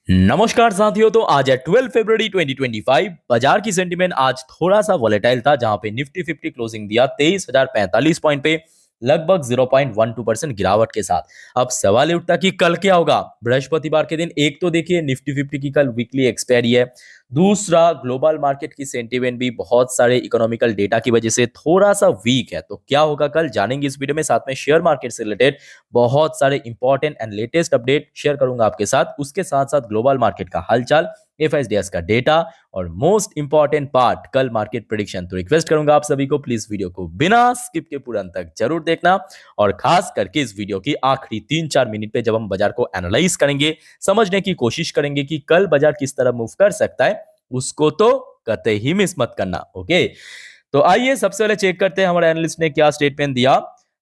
नमस्कार साथियों। तो आज है 12 फरवरी 2025। बाजार की सेंटीमेंट आज थोड़ा सा वॉलेटाइल था, जहां पे निफ्टी 50 क्लोजिंग दिया 23,045 पॉइंट पे, लगभग 0.12% गिरावट के साथ। अब सवाल ये उठता कि कल क्या होगा। बृहस्पतिवार के दिन एक तो देखिए निफ्टी 50 की कल वीकली एक्सपायरी है, दूसरा ग्लोबल मार्केट की सेंटीमेंट भी बहुत सारे इकोनॉमिकल डेटा की वजह से थोड़ा सा वीक है। तो क्या होगा कल जानेंगे इस वीडियो में। साथ में शेयर मार्केट से रिलेटेड बहुत सारे important and latest update share करूंगा आपके साथ। उसके साथ साथ ग्लोबल मार्केट का हालचाल, एफएसडीएस का डेटा और मोस्ट इंपॉर्टेंट पार्ट कल मार्केट प्रेडिक्शन। तो रिक्वेस्ट करूंगा आप सभी को प्लीज वीडियो को बिना स्किप के पूरा अंत तक जरूर देखना, और खास करके इस वीडियो की आखिरी 3-4 मिनट पे जब हम बाजार को एनालाइज करेंगे, समझने की कोशिश करेंगे कि कल बाजार किस तरह मूव कर सकता है, उसको तो कतई ही मिस मत करना। ओके, तो आइए सबसे पहले चेक करते हैं हमारे एनालिस्ट ने क्या स्टेटमेंट दिया,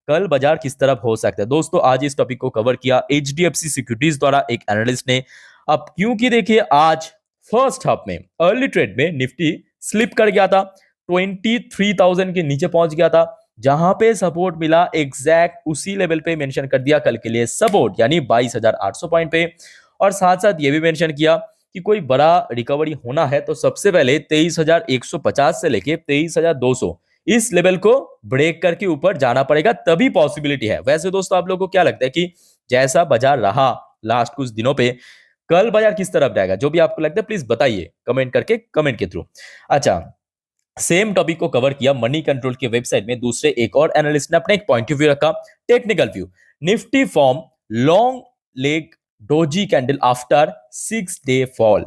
कल बाजार किस तरफ हो सकता है। दोस्तों आज इस टॉपिक को कवर किया एचडीएफसी सिक्योरिटीज द्वारा एक एनालिस्ट ने। अब क्योंकि देखिए आज फर्स्ट हाफ में अर्ली ट्रेड में निफ्टी स्लिप कर गया था, 23,000 के नीचे पहुंच गया था, जहां पे सपोर्ट मिला एग्जैक्ट उसी लेवल पे मेंशन कर दिया कल के लिए सपोर्ट, यानी 22,800 पॉइंट पे। और साथ साथ ये भी मेंशन किया कि कोई बड़ा रिकवरी होना है तो सबसे पहले 23,150 से लेके 23,200 इस लेवल को ब्रेक करके ऊपर जाना पड़ेगा, तभी पॉसिबिलिटी है। वैसे दोस्तों आप लोगों को क्या लगता है कि जैसा बाजार रहा लास्ट कुछ दिनों पे, कल बाजार किस तरफ जाएगा? जो भी आपको लगता है प्लीज बताइए कमेंट करके, कमेंट के थ्रू। अच्छा, सेम टॉपिक को कवर किया मनी कंट्रोल की वेबसाइट में दूसरे एक और एनालिस्ट ने अपना एक पॉइंट ऑफ व्यू रखा, technical view. Nifty form long leg doji candle after 6 day fall,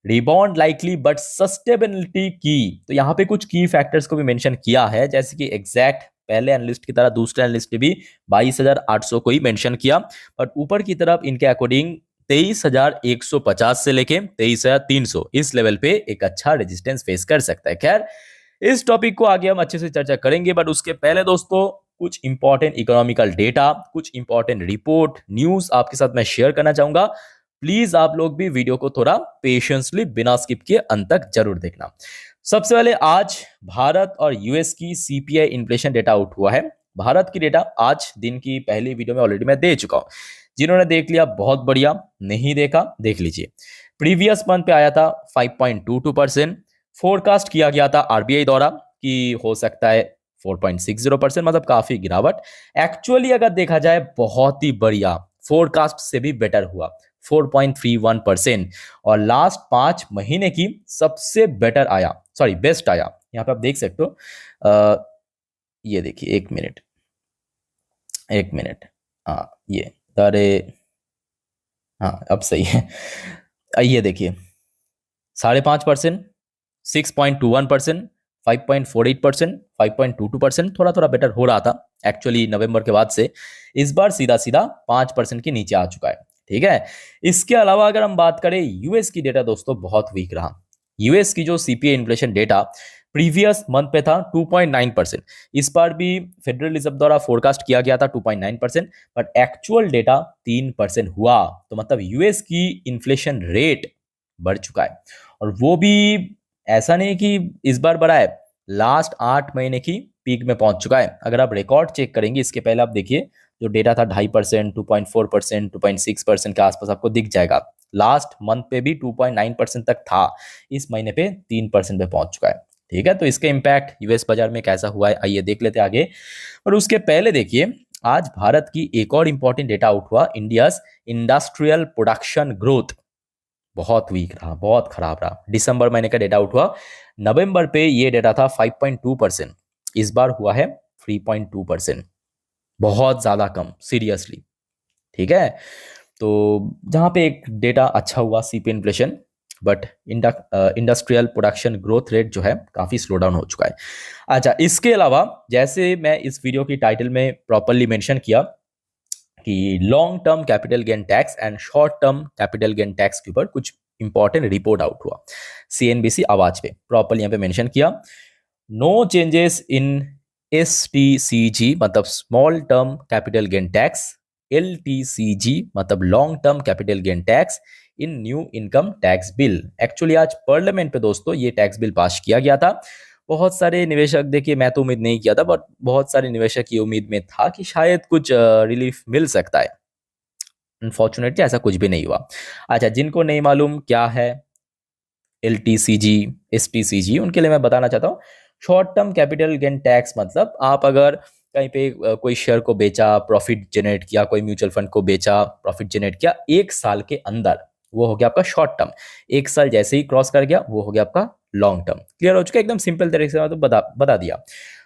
rebound likely but sustainability की। तो यहां पे कुछ की फैक्टर्स को भी मेंशन किया है, जैसे कि एग्जैक्ट पहले एनालिस्ट की तरह दूसरे एनालिस्ट ने भी 22,800 को ही मेंशन किया, बट ऊपर की तरफ इनके अकॉर्डिंग 23,150 से लेके 23,300 इस लेवल पे एक अच्छा रेजिस्टेंस फेस कर सकता है। खैर इस टॉपिक को आगे हम अच्छे से चर्चा करेंगे, बट उसके पहले दोस्तों कुछ इंपॉर्टेंट इकोनॉमिकल डेटा, कुछ इंपॉर्टेंट रिपोर्ट न्यूज आपके साथ मैं शेयर करना चाहूंगा। प्लीज आप लोग भी वीडियो को थोड़ा पेशेंसली बिना स्किप किए अंत तक जरूर देखना। सबसे पहले आज भारत और यूएस की सीपीआई इन्फ्लेशन डेटा आउट हुआ है। भारत की डेटा आज दिन की पहली वीडियो में ऑलरेडी मैं दे चुका हूं, जिन्होंने देख लिया बहुत बढ़िया, नहीं देखा देख लीजिए। प्रीवियस मंथ पे आया था 5.22%। फोरकास्ट किया गया था आरबीआई द्वारा कि हो सकता है 4.60%, मतलब काफी गिरावट। एक्चुअली अगर देखा जाए बहुत ही बढ़िया, फोरकास्ट से भी बेटर हुआ 4.31%, और लास्ट 5 महीने की सबसे बेटर आया, सॉरी बेस्ट आया। यहाँ पे आप देख सकते हो, ये देखिए, एक मिनट एक मिनट, हाँ ये, अरे हाँ अब सही है। ये देखिए 5.5%, 6.21%, 5.48%, 5.22%, थोड़ा थोड़ा बेटर हो रहा था एक्चुअली नवंबर के बाद से। इस बार सीधा सीधा 5% के नीचे आ चुका है। ठीक है, इसके अलावा अगर हम बात करें यूएस की डेटा, दोस्तों बहुत वीक रहा। यूएस की जो CPI inflation data previous month पे था 2.9%, इस बार भी फेडरल रिजर्व द्वारा फोरकास्ट किया गया था 2.9%, बट एक्चुअल डेटा 3% हुआ। तो मतलब यूएस की इन्फ्लेशन रेट बढ़ चुका है, और वो भी ऐसा नहीं कि इस बार बढ़ा है, लास्ट 8 महीने की पीक में पहुंच चुका है। अगर आप रिकॉर्ड चेक करेंगे इसके पहले, आप देखिए जो डेटा था 2.5%, 2.4%, 2.6% के आसपास आपको दिख जाएगा। लास्ट मंथ पे भी 2.9% तक था, इस महीने पे 3% पे पहुंच चुका है। ठीक है, तो इसका इम्पैक्ट यूएस बाजार में कैसा हुआ है आइए देख लेते हैं आगे। और उसके पहले देखिए आज भारत की एक और इंपॉर्टेंट डेटा आउट हुआ, इंडियाज इंडस्ट्रियल प्रोडक्शन ग्रोथ बहुत वीक रहा, बहुत खराब रहा। दिसंबर महीने का डेटा आउट हुआ, नवंबर पे ये डेटा था 5.2%, इस बार हुआ है 3.2%, बहुत ज्यादा कम सीरियसली। ठीक है, तो जहां पे एक डेटा अच्छा हुआ CPI inflation, but industrial production growth rate जो है काफी स्लो डाउन हो चुका है। अच्छा, इसके अलावा जैसे मैं इस वीडियो की टाइटल में प्रॉपरली मेंशन किया कि long term capital gain tax and short term capital gain tax के ऊपर कुछ इंपॉर्टेंट रिपोर्ट आउट हुआ सीएनबीसी आवाज पे, प्रॉपरली यहाँ पे मेंशन किया। नो चेंजेस इन एसटीसीजी मतलब small term capital gain tax, LTCG मतलब long term capital gain tax in new income tax bill. Actually आज पार्लियामेंट पे दोस्तों ये टैक्स बिल पास किया गया था। बहुत सारे निवेशक, देखिए मैं तो उम्मीद नहीं किया था, बट बहुत सारे निवेशक की उम्मीद में था कि शायद कुछ रिलीफ मिल सकता है। अनफॉर्चुनेटली ऐसा कुछ भी नहीं हुआ। अच्छा, जिनको नहीं मालूम क्या है LTCG, STCG, उनके लिए मैं बताना चाहता हूँ। Short term capital gain tax मतलब आप अगर कहीं पे कोई शेयर को बेचा, प्रॉफिट जनरेट किया, कोई म्यूचुअल फंड को बेचा, प्रॉफिट जनरेट किया 1 साल के अंदर, वो हो गया आपका शॉर्ट टर्म। 1 साल जैसे ही क्रॉस कर गया वो हो गया आपका लॉन्ग टर्म। क्लियर हो चुका है? एकदम सिंपल तरीके से मैं तो बता दिया।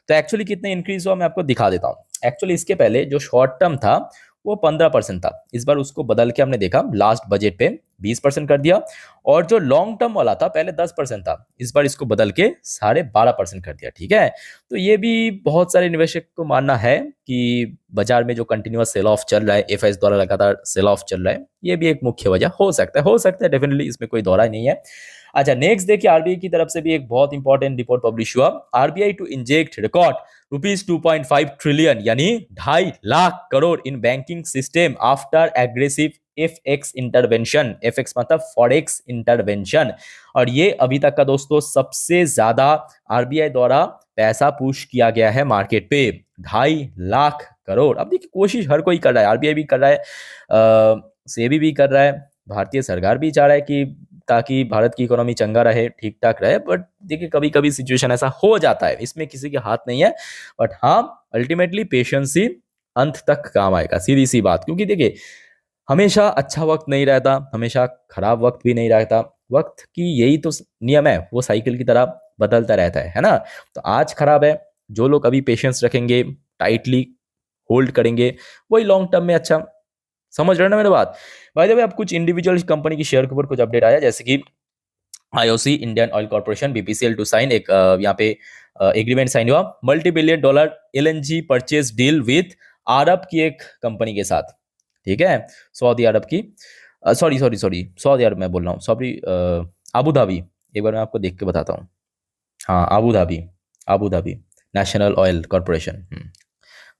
तो एक्चुअली कितने इंक्रीज हुआ मैं आपको दिखा देता हूँ। एक्चुअली इसके पहले जो शॉर्ट टर्म था वो 15% था, इस बार उसको बदल के हमने देखा लास्ट बजट पे 20% कर दिया। और जो लॉन्ग टर्म वाला था पहले 10% था, इस बार इसको बदल के 12.5% कर दिया। ठीक है, तो ये भी बहुत सारे निवेशक को मानना है कि बाजार में जो कंटिन्यूअस सेल ऑफ चल रहा है, एफआईएस द्वारा लगातार सेल ऑफ चल रहा है, ये भी एक मुख्य वजह हो सकता है डेफिनेटली, इसमें कोई दौरा नहीं है। अच्छा, नेक्स्ट देखिए, आरबीआई की तरफ से भी एक बहुत इंपॉर्टेंट रिपोर्ट पब्लिश हुआ। RBI to inject record ₹2.5 trillion यानी 2.5 lakh crore in banking system after aggressive FX intervention. FX मतलब फॉरेक्स इंटरवेंशन। और ये अभी तक का दोस्तों सबसे ज्यादा आरबीआई द्वारा पैसा पुश किया गया है मार्केट पे, 2.5 लाख करोड़। अब देखिए, कोशिश हर कोई कर रहा है, आरबीआई भी कर रहा है, सेबी भी कर रहा है, भारतीय सरकार भी चाह रहा है कि ताकि भारत की इकोनॉमी चंगा रहे, ठीक ठाक रहे। बट देखिए, कभी कभी सिचुएशन ऐसा हो जाता है, इसमें किसी के हाथ नहीं है। बट हाँ, अल्टीमेटली पेशेंस ही अंत तक काम आएगा, सीधी सी बात। क्योंकि देखिए, हमेशा अच्छा वक्त नहीं रहता, हमेशा खराब वक्त भी नहीं रहता। वक्त की यही तो नियम है, वो साइकिल की तरह बदलता रहता है ना। तो आज खराब है, जो लोग अभी पेशेंस रखेंगे, टाइटली होल्ड करेंगे, वही लॉन्ग टर्म में अच्छा। समझ रहे हो ना मेरी बात? बाय द वे, अब कुछ इंडिविजुअल कंपनी की शेयर के ऊपर कुछ अपडेट आया, जैसे कि IOC, Indian Oil Corporation, BPCL to sign एक यहाँ पे एग्रीमेंट साइन हुआ, $multi-billion LNG purchase deal with अरब की एक कंपनी के साथ। ठीक है, सऊदी अरब की, सॉरी सॉरी सॉरी सऊदी अरब मैं बोल रहा हूँ, सॉरी, अबू धाबी। एक बार मैं आपको देख के बताता हूँ। हाँ, Abu Dhabi national oil corporation.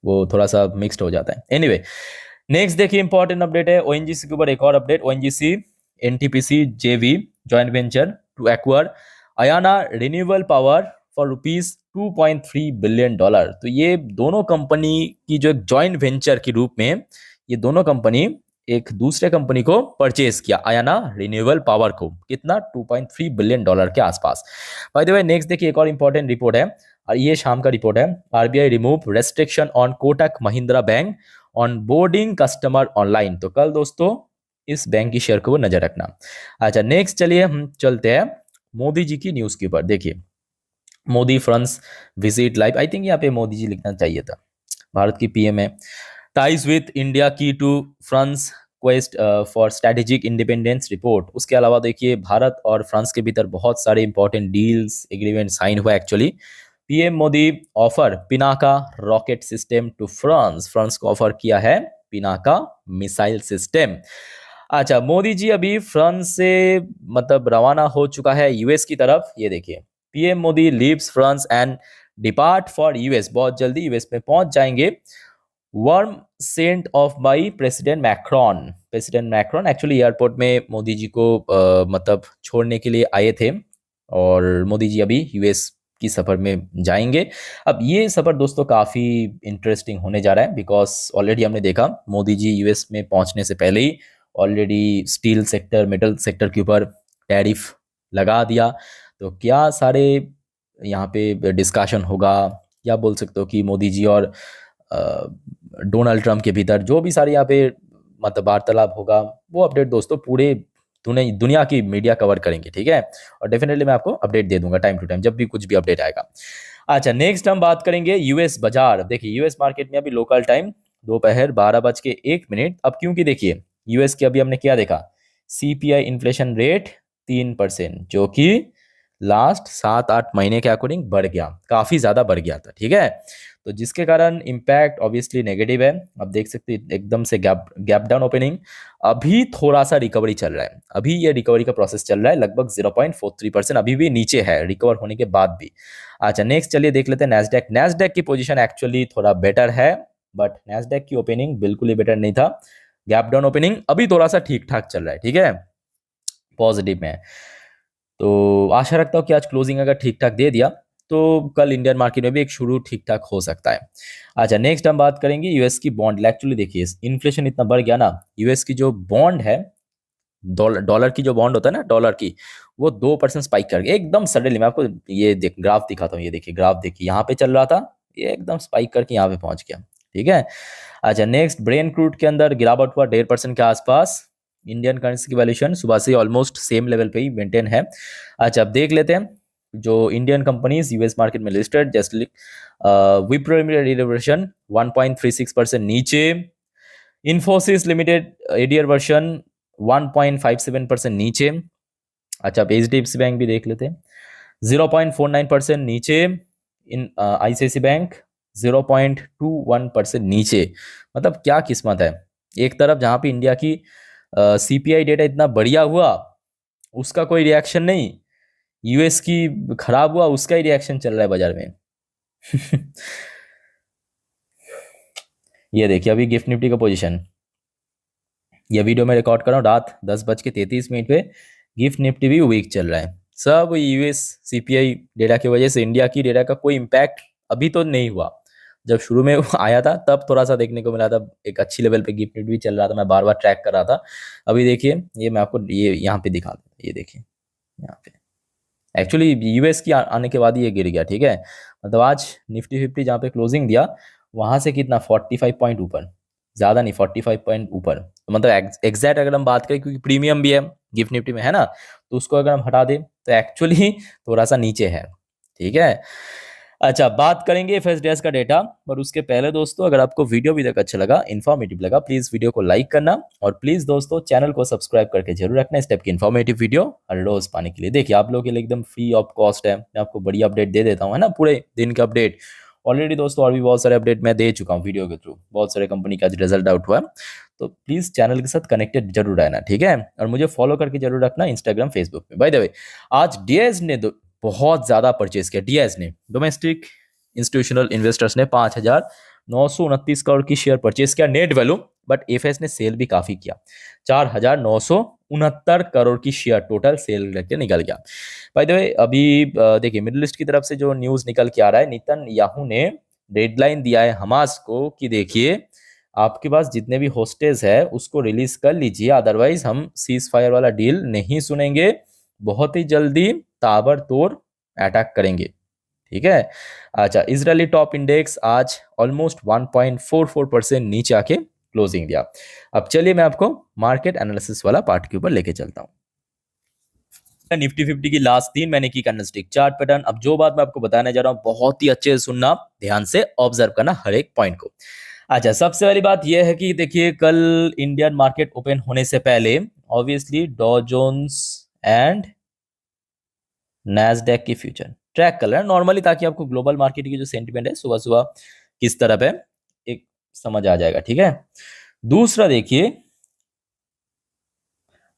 वो थोड़ा सा मिक्स्ड हो जाता है। एनीवे, नेक्स्ट देखिए, इंपॉर्टेंट अपडेट है ओएनजीसी के ऊपर। एक और update, ONGC NTPC JV joint venture to acquire Ayana renewable power for $2.3 billion. तो ये दोनों कंपनी की जो एक जॉइंट वेंचर के रूप में ये दोनों कंपनी एक दूसरे कंपनी को परचेज किया, अयाना रिन्यूएबल पावर को, कितना $2.3 बिलियन के आसपास। बाय द वे, नेक्स्ट देखिए, एक और इंपॉर्टेंट रिपोर्ट है और ये शाम का रिपोर्ट है। RBI remove restriction on Kotak Mahindra bank on boarding customer online. तो कल दोस्तों इस बैंक की शेयर को नजर रखना। अच्छा, नेक्स्ट चलिए हम चलते हैं मोदी जी की न्यूज के ऊपर। देखिए, Modi France visit live, I think यहाँ पे मोदी जी लिखना चाहिए था, भारत की पीएम है। Ties with India key to France quest for strategic independence report. उसके अलावा देखिए, भारत और फ्रांस के भीतर बहुत सारे इंपॉर्टेंट डील्स एग्रीमेंट साइन हुआ actually. PM Modi offer Pinaka rocket system to France. France को ऑफर किया है पिनाका मिसाइल सिस्टम। अच्छा, मोदी जी अभी फ्रांस से मतलब रवाना हो चुका है यूएस की तरफ। ये देखिए, PM Modi leaves France and depart for US. बहुत जल्दी यूएस में पहुंच जाएंगे। Warm sent off by president Macron actually airport में मोदी जी को मतलब छोड़ने के लिए आए थे और मोदी जी अभी यूएस की सफर में जाएंगे। अब ये सफर दोस्तों काफी इंटरेस्टिंग होने जा रहा है, बिकॉज ऑलरेडी हमने देखा मोदी जी यूएस में पहुंचने से पहले ही already steel sector, metal sector के ऊपर टैरिफ लगा दिया। तो क्या सारे यहाँ पे डिस्कशन होगा, या बोल सकते हो कि मोदी जी और डोनाल्ड ट्रंप के भीतर जो भी सारे यहाँ पे मतलब वार्तालाप होगा, वो अपडेट दोस्तों पूरे दुनिया की मीडिया कवर करेंगे। ठीक है, और डेफिनेटली मैं आपको अपडेट दे दूंगा टाइम टू टाइम जब भी कुछ भी अपडेट आएगा। अच्छा, नेक्स्ट हम बात करेंगे यूएस बाजार। देखिए, यूएस मार्केट में अभी लोकल टाइम दोपहर 12:01। अब क्योंकि देखिए, यूएस की अभी हमने क्या देखा, सीपीआई इन्फ्लेशन रेट 3%, जो कि लास्ट 7-8 महीने के अकॉर्डिंग बढ़ गया, काफी ज्यादा बढ़ गया था। ठीक है, तो जिसके कारण इम्पैक्ट ऑब्वियसली नेगेटिव है। अब देख सकते हैं एकदम से गैप डाउन ओपनिंग। अभी थोड़ा सा रिकवरी चल रहा है, अभी ये रिकवरी का प्रोसेस चल रहा है, लगभग 0.43% अभी भी नीचे है रिकवर होने के बाद भी। अच्छा, नेक्स्ट चलिए देख लेते हैं नैस्डैक की पोजीशन एक्चुअली थोड़ा बेटर है, बट नैस्डैक की ओपनिंग बिल्कुल ही बेटर नहीं था, गैप डाउन ओपनिंग। अभी थोड़ा सा ठीक ठाक चल रहा है। ठीक है, पॉजिटिव में। तो आशा रखता हूँ कि आज क्लोजिंग अगर ठीक ठाक दे दिया तो कल इंडियन मार्केट में भी एक शुरू ठीक ठाक हो सकता है। अच्छा, नेक्स्ट हम बात करेंगे यूएस की बॉन्ड। एक्चुअली देखिए इन्फ्लेशन इतना बढ़ गया ना, यूएस की जो बॉन्ड है, डॉलर डॉलर की जो बॉन्ड होता है ना डॉलर की, वो 2% स्पाइक कर गया एकदम सडनली। मैं आपको ये ग्राफ दिखाता हूँ, ये देखिए ग्राफ देखिए, यहाँ पे चल रहा था, ये एकदम स्पाइक करके यहाँ पे पहुंच गया। ठीक है। अच्छा, नेक्स्ट ब्रेन क्रूड के अंदर गिरावट हुआ 1.5% के आसपास। इंडियन करेंसी की वैल्यूएशन सुबह से ऑलमोस्ट सेम लेवल पे ही मेंटेन है। अच्छा, अब देख लेते हैं जो इंडियन कंपनीज यूएस मार्केट में लिस्टेड, जैसे विप्रो लिमिटेड 1.36% नीचे, इन्फोसिस लिमिटेड एडीआर वर्शन 1.57% नीचे। अच्छा, अब एचडीएफसी बैंक भी देख लेते हैं, 0.49% नीचे। इन आईसीआईसी बैंक 0.21% नीचे। मतलब क्या किस्मत है, एक तरफ जहां पे इंडिया की सीपीआई डेटा इतना बढ़िया हुआ, उसका कोई रिएक्शन नहीं, यूएस की खराब हुआ, उसका ही रिएक्शन चल रहा है बाजार में। ये देखिए अभी गिफ्ट निफ्टी का पोजीशन, यह वीडियो मैं रिकॉर्ड कर रहा हूँ रात 10:33 पे, गिफ्ट निफ्टी भी वीक चल रहा है। सब यूएस सीपीआई डेटा की वजह से। इंडिया की डेटा का कोई इम्पैक्ट अभी तो नहीं हुआ, जब शुरू में वो आया था तब थोड़ा सा देखने को मिला था, एक अच्छी लेवल पे गिफ्ट निफ्टी भी चल रहा था, मैं बार बार ट्रैक कर रहा था। अभी देखिए ये मैं आपको ये यहाँ पे दिखा दूँ, ये देखिए यहाँ पे एक्चुअली यूएस की आने के बाद ही ये गिर गया। ठीक है, मतलब आज निफ्टी फिफ्टी जहाँ पे क्लोजिंग दिया, वहां से कितना 45 पॉइंट ऊपर, ज्यादा नहीं 45 पॉइंट ऊपर। तो मतलब एग्जैक्ट अगर हम बात करें, क्योंकि प्रीमियम भी है गिफ्ट निफ्टी में है ना, तो उसको अगर हम हटा दें तो एक्चुअली थोड़ा सा नीचे है। ठीक है। अच्छा, बात करेंगे एफएसडीएस का डेटा, पर उसके पहले दोस्तों अगर आपको वीडियो अभी तक अच्छा लगा, इन्फॉर्मेटिव लगा, प्लीज वीडियो को लाइक करना, और प्लीज दोस्तों चैनल को सब्सक्राइब करके जरूर रखना इस टाइप की इन्फॉर्मेटिव वीडियो हर रोज पाने के लिए। देखिए आप लोगों के लिए एकदम फ्री ऑफ कॉस्ट है, मैं आपको बड़ी अपडेट दे देता हूँ, है ना, पूरे दिन का अपडेट। ऑलरेडी दोस्तों और भी बहुत सारे अपडेट मैं दे चुका हूँ वीडियो के थ्रू, बहुत सारे कंपनी का आज रिजल्ट आउट हुआ है। तो प्लीज चैनल के साथ कनेक्टेड जरूर रहना। ठीक है, और मुझे फॉलो करके जरूर रखना इंस्टाग्राम फेसबुक पे। बाय द वे, आज डीएस ने बहुत ज्यादा परचेज किया, डीएस ने, डोमेस्टिक इंस्टीट्यूशनल इन्वेस्टर्स ने 5,929 करोड़ की शेयर परचेज किया नेट वैल्यू, बट एफएस ने सेल भी काफी किया, 4,969 करोड़ की शेयर टोटल सेल करके निकल गया। बाय द वे, अभी देखिए मिडिल ईस्ट की तरफ से जो न्यूज निकल के आ रहा है, नेतन्याहू ने डेडलाइन दिया है हमास को कि देखिए आपके पास जितने भी होस्टेज है उसको रिलीज कर लीजिए, अदरवाइज हम सीज फायर वाला डील नहीं सुनेंगे, बहुत ही जल्दी ताबड़तोड़ अटैक करेंगे। ठीक है। अच्छा, इजरायली टॉप इंडेक्स आज ऑलमोस्ट 1.44% नीचे आके क्लोजिंग दिया। अब चलिए मैं आपको मार्केट एनालिसिस वाला पार्ट के ऊपर लेके चलता हूँ। निफ्टी फिफ्टी की लास्ट 3 महीने की कैंडलस्टिक चार्ट पैटर्न। अब जो बात मैं आपको बताने जा रहा हूँ बहुत ही अच्छे से सुनना, ध्यान से ऑब्जर्व करना हर एक पॉइंट को। अच्छा, सबसे पहली बात यह है कि देखिए कल इंडियन मार्केट ओपन होने से पहले ऑब्वियसली डॉ जोन्स एंड नैस्डैक की फ्यूचर ट्रैक कर रहा है नॉर्मली, ताकि आपको ग्लोबल मार्केट की जो सेंटिमेंट है सुबह सुबह किस तरफ है एक समझ आ जाएगा। ठीक है। दूसरा देखिए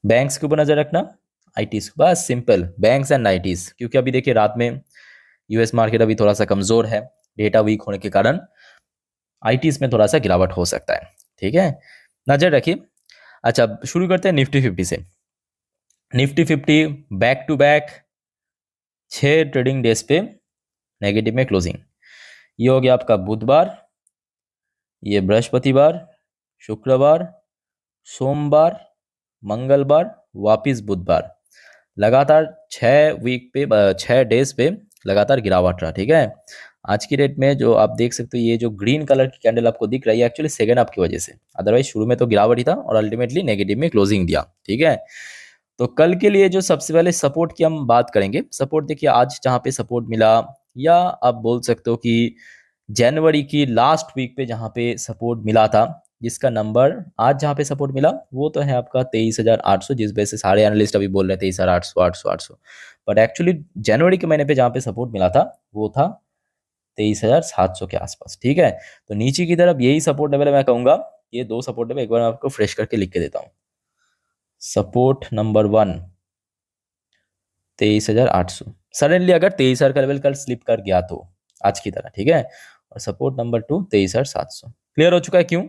बैंक्स के ऊपर नजर रखना, आईटीज, बस सिंपल बैंक्स एंड आईटीज, क्योंकि अभी देखिए रात में यूएस मार्केट अभी थोड़ा सा कमजोर है, डेटा वीक होने के कारण आईटीज में थोड़ा सा गिरावट हो सकता है। ठीक है, नजर रखिए। अच्छा, शुरू करते हैं निफ्टी फिफ्टी से। Nifty fifty back to back 6 trading days पे नेगेटिव में क्लोजिंग। ये हो गया आपका बुधवार, ये बृहस्पतिवार, शुक्रवार, सोमवार, मंगलवार, वापिस बुधवार, लगातार 6 डेज पे लगातार गिरावट रहा। ठीक है, आज की डेट में जो आप देख सकते हो, ये जो ग्रीन कलर की कैंडल आपको दिख रही है एक्चुअली सेकेंड हाफ की वजह से, अदरवाइज शुरू में तो गिरावट ही था और अल्टीमेटली नेगेटिव में क्लोजिंग दिया। ठीक है, तो कल के लिए जो सबसे पहले सपोर्ट की हम बात करेंगे। सपोर्ट देखिए आज जहाँ पे सपोर्ट मिला, या आप बोल सकते हो कि जनवरी की लास्ट वीक पे जहाँ पे सपोर्ट मिला था, जिसका नंबर आज जहाँ पे सपोर्ट मिला वो तो है आपका 23,800, जिस वजह से सारे एनालिस्ट अभी बोल रहे थे 23,800 800 800, बट एक्चुअली जनवरी के महीने पे जहाँ पे सपोर्ट मिला था वो था 23,700 के आसपास। ठीक है, तो नीचे की तरफ यही सपोर्ट लेवल है, मैं कहूंगा ये 2 सपोर्ट लेवल एक बार मैं आपको फ्रेश करके लिख के देता हूँ। सपोर्ट नंबर 1 23,800, सडनली अगर 23,000 का लेवल कल स्लिप कर गया तो आज की तरह। ठीक है, और सपोर्ट नंबर 2 23,700 क्लियर हो चुका है क्यों।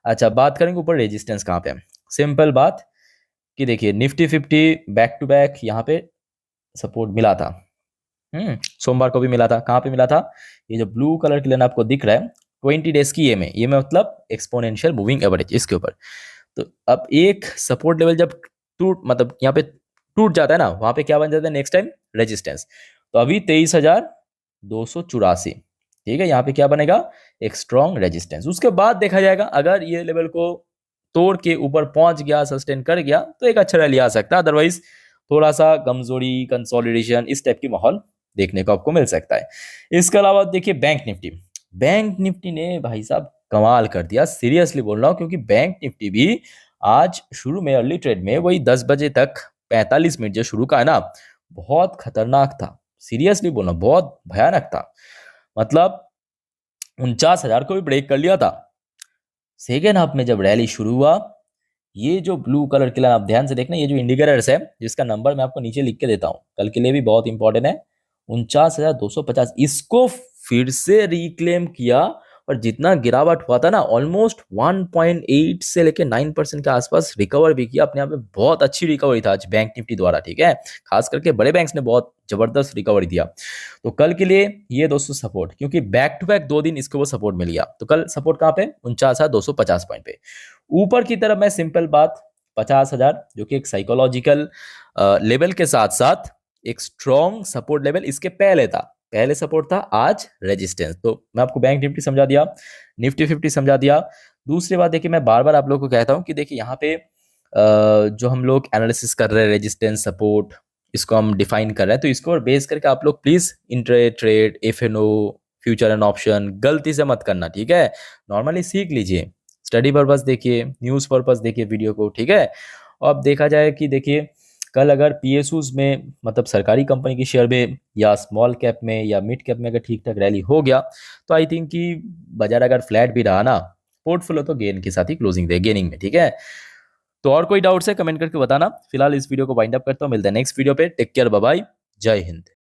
अच्छा, बात करेंगे ऊपर रेजिस्टेंस कहाँ पे है। सिंपल बात कि देखिए Nifty fifty back to back यहाँ पे सपोर्ट मिला था, सोमवार को भी मिला था। कहाँ पे मिला था? ये जो ब्लू कलर की लाइन आपको दिख रहा है 20 डेज की ये में मतलब एक्सपोनेंशियल मूविंग एवरेज इसके ऊपर। तो अब एक सपोर्ट लेवल जब टूट मतलब यहाँ पे टूट जाता है ना, वहां पे क्या बन जाता है नेक्स्ट टाइम? रेजिस्टेंस। तो अभी 23,284, ठीक है, यहाँ पे क्या बनेगा? एक स्ट्रॉन्ग रेजिस्टेंस। उसके बाद देखा जाएगा अगर ये लेवल को तोड़ के ऊपर पहुंच गया, सस्टेन कर गया, तो एक अच्छा रैली आ सकता है। अदरवाइज थोड़ा सा कमजोरी, कंसोलिडेशन, इस टाइप की माहौल देखने को आपको मिल सकता है। इसके अलावा देखिए बैंक निफ्टी। बैंक निफ्टी ने भाई साहब कमाल कर दिया, सीरियसली बोल रहा हूँ, क्योंकि बैंक निफ्टी भी आज शुरू में अर्ली ट्रेड में वही 10 बजे तक 45 मिनट जो शुरू का है ना, बहुत खतरनाक था। सीरियसली बोल रहा हूँ, बहुत भयानक था। मतलब 49,000 को भी ब्रेक कर लिया था। सेकेंड हाफ में जब रैली शुरू हुआ, ये जो ब्लू कलर की लाइन आप ध्यान से देखना, ये जो इंडिकेटर्स है जिसका नंबर मैं आपको नीचे लिख के देता हूँ, कल के लिए भी बहुत इंपॉर्टेंट है, 49,250, इसको फिर से रिक्लेम किया। और जितना गिरावट हुआ था ना, ऑलमोस्ट 1.8 से लेके 9% के आसपास रिकवर भी किया। अपने आप में बहुत अच्छी रिकवरी था आज बैंक निफ्टी द्वारा, ठीक है। खास करके बड़े बैंक्स ने बहुत जबरदस्त रिकवरी दिया। तो कल के लिए ये दोस्तों सपोर्ट, क्योंकि बैक टू बैक 2 दिन इसको वो सपोर्ट मिल गया। तो कल सपोर्ट कहाँ पे? 49,250 पॉइंट पे। ऊपर की तरफ मैं सिंपल बात 50,000, जो कि एक साइकोलॉजिकल लेवल के साथ साथ एक स्ट्रॉन्ग सपोर्ट लेवल इसके पहले था। पहले सपोर्ट था, आज रेजिस्टेंस। तो मैं आपको बैंक निफ्टी समझा दिया, निफ्टी 50 समझा दिया। दूसरी बात देखिए, मैं बार बार आप लोगों को कहता हूं कि देखिए यहाँ पे जो हम लोग एनालिसिस कर रहे हैं, रेजिस्टेंस सपोर्ट, इसको हम डिफाइन कर रहे हैं, तो इसको बेस करके आप लोग please intra trade, FNO, future and option गलती से मत करना, ठीक है। नॉर्मली सीख लीजिए, स्टडी पर्पस देखिए, न्यूज पर्पस देखिए वीडियो को, ठीक है। और अब देखा जाए कि देखिए कल अगर पीएसयूज में मतलब सरकारी कंपनी की शेयर में या स्मॉल कैप में या मिड कैप में अगर ठीक ठाक रैली हो गया, तो आई थिंक कि बाजार अगर फ्लैट भी रहा ना, पोर्टफोलियो तो गेन के साथ ही क्लोजिंग दे, गेनिंग में, ठीक है। तो और कोई डाउट्स है कमेंट करके बताना। फिलहाल इस वीडियो को वाइंड अप करता हूँ, मिलते हैं नेक्स्ट वीडियो पे। टेक केयर, बाय बाय, जय हिंद।